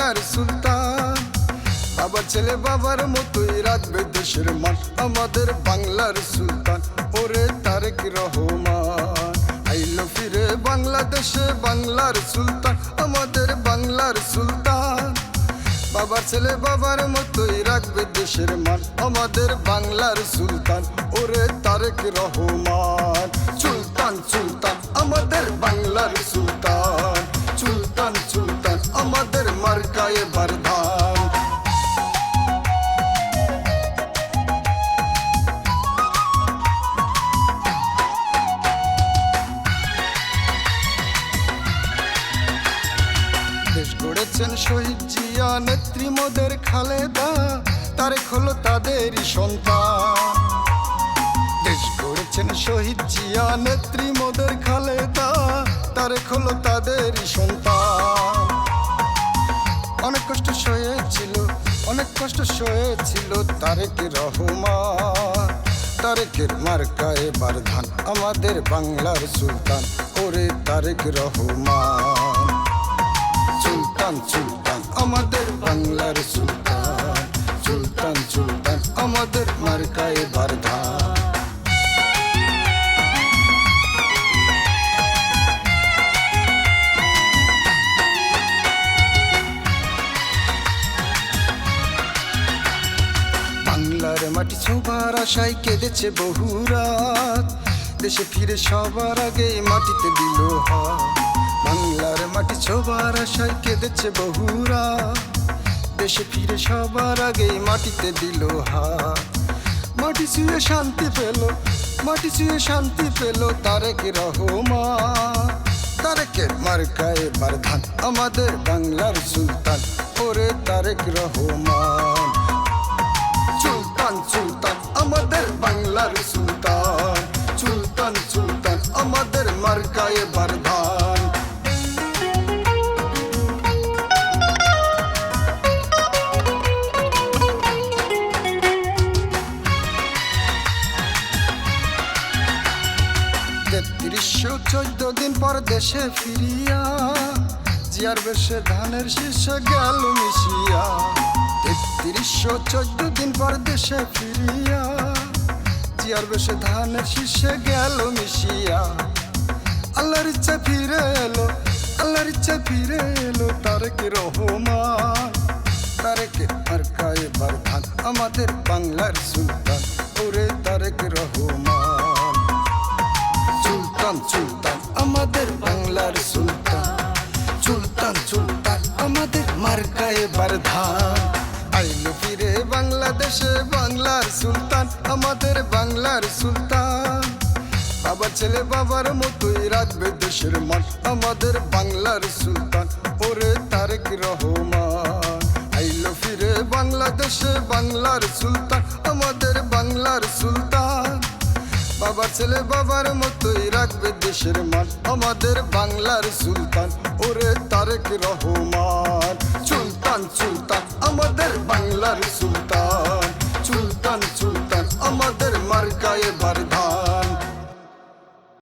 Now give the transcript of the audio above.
বাংলার সুলতান। বাবার ছেলে বাবার মতোই রাখবে দেশের মান, আমাদের বাংলার সুলতান ওরে তারেক রহমান। আইলো ফিরে বাংলাদেশে বাংলার সুলতান, আমাদের বাংলার সুলতান। বাবার ছেলে বাবার মতোই রাখবে দেশের মান, আমাদের বাংলার সুলতান ওরে তারেক রহমান। সুলতান সুলতান আমাদের বাংলার সুলতান, সুলতান সুলতান আমাদের মার্কায়ে বারধান। দেশ গড়েছেন শহীদ জিয়া, নেত্রী মোদের খালেদা, তারেক হলো তাদেরই সন্তান। দেশ গড়েছেন শহীদ জিয়া, নেত্রী মোদের খালেদা, তারেক হলো তাদেরই সন্তান। অনেক কষ্ট সয়েছিল, অনেক কষ্ট সয়েছিল তারেক রহমান। তারেকের মার্কায়ে বারধান, আমাদের বাংলার সুলতান ওরে তারেক রহমান। সুলতান সুলতান আমাদের বাংলার সুলতান, সুলতান সুলতান আমাদের মার্কায়ে বারধান। বাংলার মাটি ছোঁবার আশায় কেঁদেছে বহু রাত, দেশে ফিরে সবার আগে মাটিতে দিল হাত। বাংলার মাটি ছোঁবার আশায় কেঁদেছে বহু রাত, দেশে ফিরে সবার আগে মাটিতে দিল হাত। মাটি ছুঁয়ে শান্তি পেল, মাটি ছুঁয়ে শান্তি পেল তারেক রহমান। তারেকের মার্কায়ে বারধান, আমাদের বাংলার সুলতান ওরে তারেক রহমান। সুলতান সুলতান আমাদের বাংলার সুলতান, সুলতান সুলতান আমাদের মার্কায়ে বারধান। ৩৩১৪ দিন পর দেশে ফিরিয়া, জিয়ার বেশে ধানের শীষে গেল মিশিয়া। ৩৩১৪ দিন পর দেশে ফিরিয়া, জিয়ার বেশে ধানের শীষে গেল মিশিয়া। আল্লাহর ইচ্ছা ফিরে এলো, আল্লাহর ইচ্ছা ফিরে এলো তারেক রহমান। তারেকের মার্কায়ে বারধান, আমাদের বাংলার সুলতান ওরে তারেক রহমান। সুলতান সুলতান আমাদের বাংলার সুলতান, সুলতান সুলতান আমাদের মার্কায়ে বারধান। আইলো ফিরে বাংলাদেশে বাংলার সুলতান, আমাদের বাংলার সুলতান। বাবার ছেলে বাবার মতোই রাখবে দেশের মান, আমাদের বাংলার সুলতান ওরে তারেক রহমান। আইলো ফিরে বাংলাদেশে বাংলার সুলতান, আমাদের বাংলার সুলতান। বাবার ছেলে বাবার মতোই রাখবে দেশের মান, আমাদের বাংলার সুলতান ওরে তারেক রহমান। সুলতান সুলতান আমাদের বাংলা।